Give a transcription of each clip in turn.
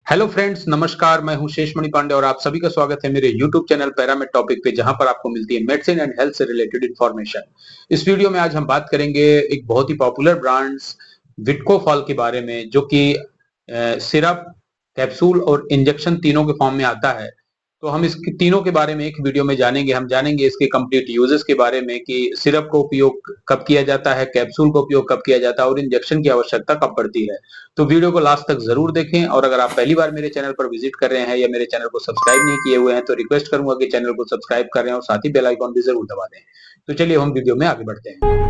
Hello friends, नमस्कार। मैं हूं शेषमणि पांडे और आप सभी का स्वागत है मेरे यूट्यूब चैनल पैरामेड टॉपिक पे, जहां पर आपको मिलती है मेडिसिन एंड हेल्थ से रिलेटेड इंफॉर्मेशन। इस वीडियो में आज हम बात करेंगे एक बहुत ही पॉपुलर ब्रांड्स विटकोफॉल के बारे में, जो कि सिरप, कैप्सूल और इंजेक्शन तीनों के फॉर्म में आता है। तो हम इसके तीनों के बारे में एक वीडियो में जानेंगे। हम जानेंगे इसके कंप्लीट यूजेस के बारे में कि सिरप का उपयोग कब किया जाता है, कैप्सूल का उपयोग कब किया जाता है और इंजेक्शन की आवश्यकता कब पड़ती है। तो वीडियो को लास्ट तक जरूर देखें, और अगर आप पहली बार मेरे चैनल पर विजिट कर रहे हैं या मेरे चैनल को सब्सक्राइब नहीं किए हुए हैं तो रिक्वेस्ट करूंगा कि चैनल को सब्सक्राइब करें और साथ ही बेल आइकॉन भी जरूर दबा दें। तो चलिए हम वीडियो में आगे बढ़ते हैं।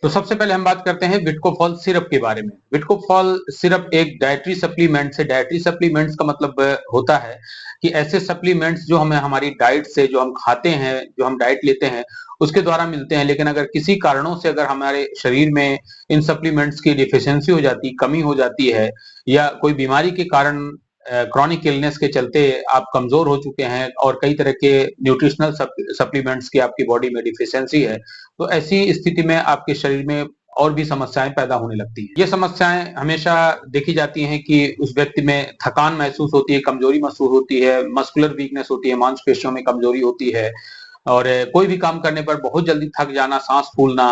तो सबसे पहले हम बात करते हैं विटकोफॉल सिरप के बारे में। विटकोफॉल सिरप एक डाइटरी सप्लीमेंट्स है। डाइटरी सप्लीमेंट्स का मतलब होता है कि ऐसे सप्लीमेंट्स जो हमें हमारी डाइट से, जो हम खाते हैं, जो हम डाइट लेते हैं उसके द्वारा मिलते हैं। लेकिन अगर किसी कारणों से अगर हमारे शरीर में इन सप्लीमेंट्स की डिफिशियंसी हो जाती, कमी हो जाती है, या कोई बीमारी के कारण, क्रॉनिक इलनेस के चलते आप कमजोर हो चुके हैं और कई तरह के न्यूट्रिशनल सप्लीमेंट्स की आपकी बॉडी में डिफिशियंसी है, तो ऐसी स्थिति में आपके शरीर में और भी समस्याएं पैदा होने लगती हैं। ये समस्याएं हमेशा देखी जाती हैं कि उस व्यक्ति में थकान महसूस होती है, कमजोरी महसूस होती है, मस्कुलर वीकनेस होती है, मांसपेशियों में कमजोरी होती है, और कोई भी काम करने पर बहुत जल्दी थक जाना, सांस फूलना,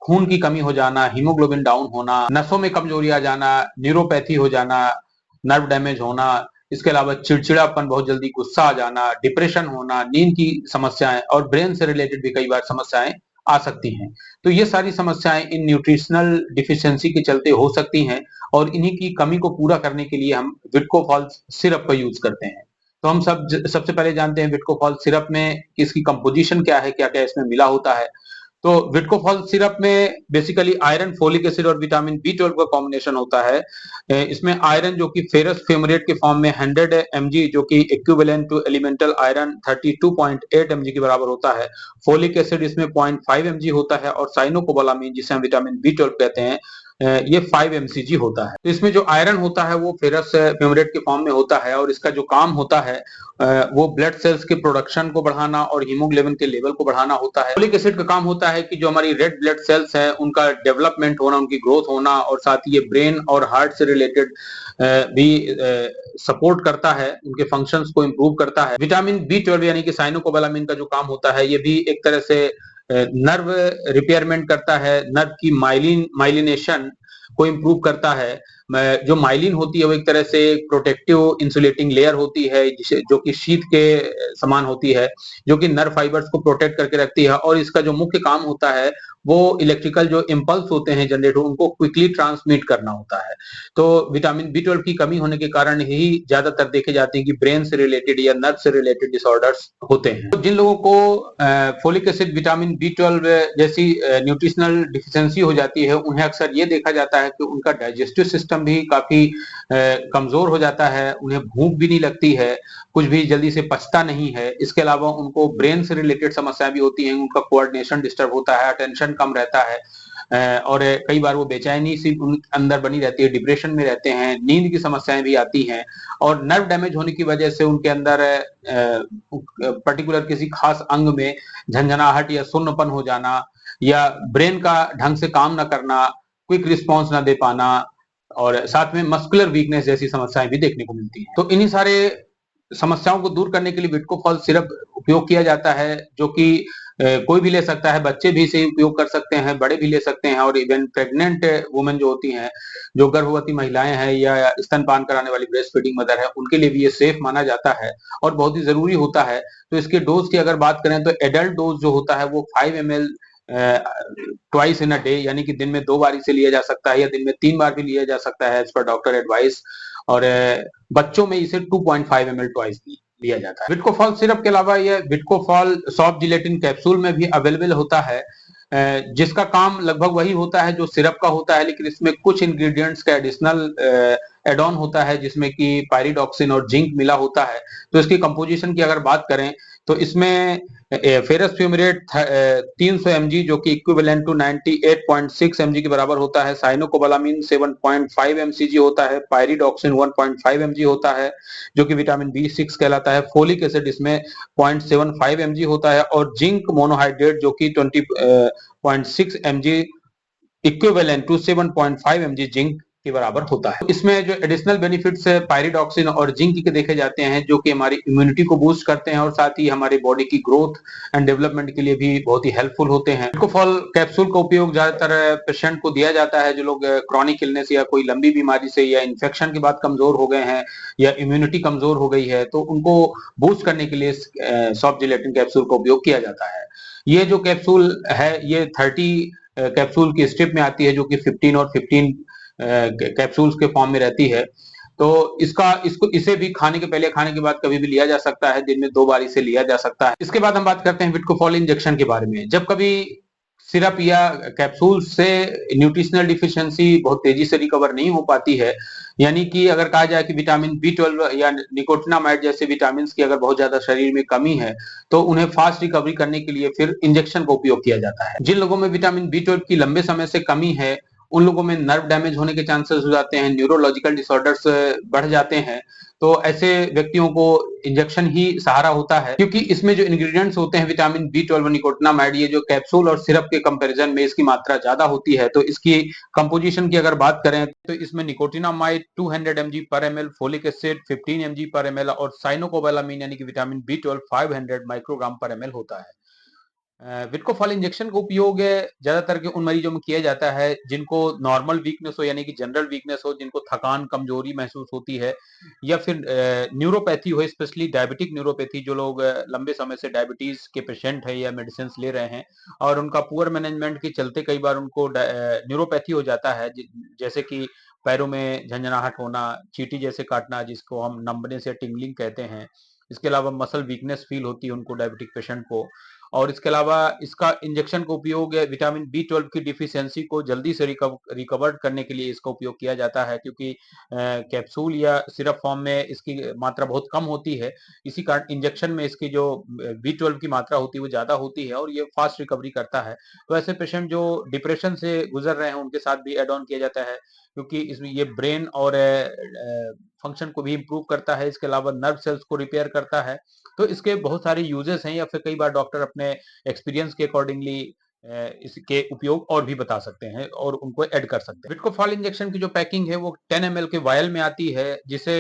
खून की कमी हो जाना, हीमोग्लोबिन डाउन होना, नसों में कमजोरी आ जाना, न्यूरोपैथी हो जाना, नर्व डैमेज होना, इसके अलावा चिड़चिड़ापन, बहुत जल्दी गुस्सा आ जाना, डिप्रेशन होना, नींद की समस्याएं और ब्रेन से रिलेटेड भी कई बार समस्याएं आ सकती हैं। तो ये सारी समस्याएं इन न्यूट्रिशनल डिफिशियंसी के चलते हो सकती हैं, और इन्हीं की कमी को पूरा करने के लिए हम विटकोफॉल सिरप का यूज करते हैं। तो हम सबसे पहले जानते हैं विटकोफॉल सिरप में इसकी कंपोजिशन क्या है, क्या क्या इसमें मिला होता है। तो विटकोफॉल सिरप में बेसिकली आयरन, फोलिक एसिड और विटामिन बी 12 का कॉम्बिनेशन होता है। इसमें आयरन जो कि फेरस फ्यूमरेट के फॉर्म में 100 mg, जो कि equivalent to elemental iron 32.8 mg के बराबर होता है। फोलिक एसिड इसमें 0.5 mg होता है, और साइनोकोबालामीन, जिसे हम विटामिन बी 12 कहते हैं, ये 5 mcg होता है। तो इसमें जो आयरन होता है वो फेरस फ्यूमरेट के फॉर्म में होता है, और इसका जो काम होता है वो ब्लड सेल्स के प्रोडक्शन को बढ़ाना और हीमोग्लोबिन के लेवल को बढ़ाना होता है। फोलिक एसिड का काम होता है कि जो हमारी रेड ब्लड सेल्स है उनका डेवलपमेंट होना, उनकी ग्रोथ होना, और साथ ही ये ब्रेन और हार्ट से रिलेटेड भी सपोर्ट करता है, उनके फंक्शंस को इंप्रूव करता है। विटामिन बी 12 यानी कि साइनोकोबालामिन का जो काम होता है, ये भी एक तरह से नर्व रिपेयरमेंट करता है, नर्व की माइलिनेशन को इंप्रूव करता है। जो माइलिन होती है वो एक तरह से प्रोटेक्टिव इंसुलेटिंग लेयर होती है, जो कि शीट के समान होती है, जो कि नर्व फाइबर्स को प्रोटेक्ट करके रखती है। और इसका जो मुख्य काम होता है वो इलेक्ट्रिकल जो इंपल्स होते हैं जनरेट, उनको क्विकली ट्रांसमिट करना होता है। तो विटामिन बी 12 की कमी होने के कारण ही ज्यादातर देखे जाते हैं कि ब्रेन से रिलेटेड या नर्व से रिलेटेड डिसऑर्डर्स होते हैं। तो जिन लोगों को फोलिक एसिड, विटामिन बी 12 जैसी न्यूट्रिशनल डिफिशियंसी हो जाती है, उन्हें अक्सर ये देखा जाता है कि उनका डाइजेस्टिव सिस्टम भी काफी कमजोर हो जाता है, उन्हें भूख भी नहीं लगती है, कुछ भी जल्दी से पचता नहीं है। इसके अलावा उनको ब्रेन से रिलेटेड समस्याएं भी होती हैं, उनका कोऑर्डिनेशन डिस्टर्ब होता है, अटेंशन कम रहता है, और कई बार वो बेचैनी सी अंदर बनी रहती है, डिप्रेशन में रहते हैं, नींद की समस्याएं भी आती हैं, और नर्व डैमेज होने की वजह से उनके अंदर पर्टिकुलर किसी खास अंग में झंझनाहट या सुन्नपन हो जाना, या ब्रेन का ढंग से काम न करना, क्विक रिस्पॉन्स न दे पाना, और साथ में मस्कुलर वीकनेस जैसी समस्याएं भी देखने को मिलती हैं। तो इन्हीं सारे समस्याओं को दूर करने के लिए विटकोफॉल सिरप उपयोग किया जाता है, जो कि कोई भी ले सकता है, बच्चे भी इसे उपयोग कर सकते हैं, बड़े भी ले सकते हैं, और इवन प्रेग्नेंट वुमेन जो होती हैं, जो गर्भवती महिलाएं हैं या स्तनपान कराने वाली ब्रेस्ट फीडिंग मदर है, उनके लिए भी ये सेफ माना जाता है और बहुत ही जरूरी होता है। तो इसके डोज की अगर बात करें तो एडल्ट डोज जो होता है वो 5 ml twice in a day, यानी कि दिन में 2 बार इसे लिया जा सकता है, या दिन में 3 बार भी लिया जा सकता है एज पर डॉक्टर एडवाइस। और बच्चों में इसे 2.5 ml ट्वाइस लिया जाता है। विटकोफॉल सिरप के अलावा यह विटकोफॉल सॉफ्ट जिलेटिन कैप्सूल में भी अवेलेबल होता है, जिसका काम लगभग वही होता है जो सिरप का होता है, लेकिन इसमें कुछ इंग्रेडिएंट्स का एडिशनल एड ऑन होता है, जिसमें कि पायरिडॉक्सिन और जिंक मिला होता है। तो इसकी कंपोजिशन की अगर बात करें तो इसमें फेरस फ्यूमेरेट 300 mg जो कि इक्विवेलेंट टू 98.6 mg के बराबर होता है। साइनोकोबालामिन 7.5 mcg होता है। पायरिडॉक्सिन 1.5 mg होता है जो कि विटामिन B6 कहलाता है। फोलिक एसिड इसमें 0.75 mg होता है और जिंक मोनोहाइड्रेट जो कि 20.6 mg equivalent to 7.5 mg zinc के बराबर होता है। इसमें जो एडिशनल बेनिफिट्स है पायरिडॉक्सिन और जिंक के देखे जाते हैं जो कि हमारी इम्यूनिटी को बूस्ट करते हैं और साथ ही हमारी बॉडी की ग्रोथ एंड डेवलपमेंट के लिए भी बहुत ही हेल्पफुल होते हैं। विटकोफॉल कैप्सूल का उपयोग ज्यादातर पेशेंट को दिया जाता है जो लोग क्रॉनिक इलनेस या कोई लंबी बीमारी से या इन्फेक्शन के बाद कमजोर हो गए हैं या इम्यूनिटी कमजोर हो गई है तो उनको बूस्ट करने के लिए सॉफ्ट जिलेटिन कैप्सूल का उपयोग किया जाता है। ये जो कैप्सूल है ये 30 कैप्सूल की स्ट्रिप में आती है जो कि 15 और 15 कैप्सूल्स के फॉर्म में रहती है। तो इसको इसे भी खाने के पहले खाने के बाद कभी भी लिया जा सकता है। दिन में 2 बार इसे लिया जा सकता है। इसके बाद हम बात करते हैं विटकोफॉल इंजेक्शन के बारे में। जब कभी सिरप या कैप्सूल से न्यूट्रिशनल डिफिशियंसी बहुत तेजी से रिकवर नहीं हो पाती है, यानी कि अगर कहा जाए कि विटामिन B12 या निकोटिनामाइड जैसे विटामिन की अगर बहुत ज्यादा शरीर में कमी है तो उन्हें फास्ट रिकवरी करने के लिए फिर इंजेक्शन का उपयोग किया जाता है। जिन लोगों में विटामिन B12 की लंबे समय से कमी है उन लोगों में नर्व डैमेज होने के चांसेस हो जाते हैं, न्यूरोलॉजिकल डिसऑर्डर्स बढ़ जाते हैं। तो ऐसे व्यक्तियों को इंजेक्शन ही सहारा होता है क्योंकि इसमें जो इंग्रेडिएंट्स होते हैं विटामिन B12 निकोटिनामाइड ये जो कैप्सूल और सिरप के कंपैरिजन में इसकी मात्रा ज्यादा होती है। तो इसकी कंपोजिशन की अगर बात करें तो इसमें निकोटिनामाइड 200 mg पर ml, फोलिक एसिड 15 mg पर ml और साइनोकोबालामिन यानी कि विटामिन B12 500 माइक्रोग्राम पर ml होता है। विटकोफॉल इंजेक्शन का उपयोग ज्यादातर के उन मरीजों में किया जाता है जिनको नॉर्मल वीकनेस हो यानी कि जनरल वीकनेस हो, जिनको थकान कमजोरी महसूस होती है या फिर न्यूरोपैथी हो, स्पेशली डायबिटिक न्यूरोपैथी। जो लोग लंबे समय से डायबिटीज के पेशेंट है या मेडिसिन ले रहे हैं और उनका पुअर मैनेजमेंट के चलते कई बार उनको न्यूरोपैथी हो जाता है, जैसे कि पैरों में झंझनाहट होना, चींटी जैसे काटना जिसको हम नंबनेस या टिंगलिंग कहते हैं। इसके अलावा मसल वीकनेस फील होती है उनको, डायबिटिक पेशेंट को। और इसके अलावा इसका इंजेक्शन का उपयोग विटामिन B12 की डिफिशियंसी को जल्दी से रिकवर करने के लिए इसका उपयोग किया जाता है क्योंकि कैप्सूल या सिरप फॉर्म में इसकी मात्रा बहुत कम होती है। इसी कारण इंजेक्शन में इसकी जो B12 की मात्रा होती है वो ज्यादा होती है और ये फास्ट रिकवरी करता है। तो ऐसे पेशेंट जो डिप्रेशन से गुजर रहे हैं उनके साथ भी एड ऑन किया जाता है क्योंकि इसमें ये ब्रेन और फंक्शन को भी इम्प्रूव करता है। इसके अलावा नर्व सेल्स को रिपेयर करता है। तो इसके बहुत सारे यूजेस हैं या फिर कई बार डॉक्टर अपने एक्सपीरियंस के अकॉर्डिंगली इसके उपयोग और भी बता सकते हैं और उनको ऐड कर सकते हैं। विटकोफॉल इंजेक्शन की जो पैकिंग है वो 10 ml के वायल में आती है जिसे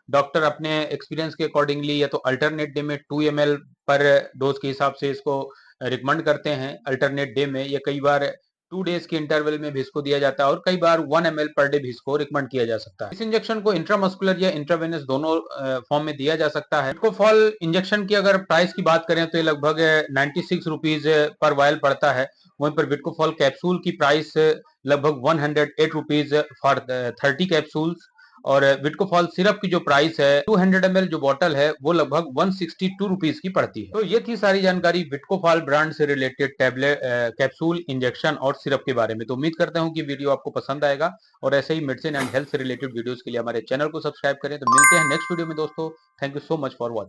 डॉक्टर अपने एक्सपीरियंस के अकॉर्डिंगली या तो अल्टरनेट डे में 2 ml पर डोज के हिसाब से इसको रिकमेंड करते हैं अल्टरनेट डे में, या कई बार 2 डेज के इंटरवल में भी इसको दिया जाता है और कई बार 1 ml पर डे भी इसको रिकमेंड किया जा सकता है। इस इंजेक्शन को इंट्रामस्कुलर या इंट्रावेनस दोनों फॉर्म में दिया जा सकता है। विटकोफॉल इंजेक्शन की अगर प्राइस की बात करें तो ये लगभग 96 रुपीज पर वायल पड़ता है। वहीं पर विटकोफॉल कैप्सूल की प्राइस लगभग 108 रुपीज फॉर 30 कैप्सूल्स और विटकोफॉल सिरप की जो प्राइस है 200 ml जो बॉटल है वो लगभग 162 रुपीज की पड़ती है। तो ये थी सारी जानकारी विटकोफॉल ब्रांड से रिलेटेड टैबलेट, कैप्सूल, इंजेक्शन और सिरप के बारे में। तो उम्मीद करता हूँ कि वीडियो आपको पसंद आएगा और ऐसे ही मेडिसिन एंड हेल्थ से रिलेटेड वीडियोस के लिए हमारे चैनल को सब्सक्राइब करें। तो मिलते हैं नेक्स्ट वीडियो में दोस्तों। Thank you so much for watching.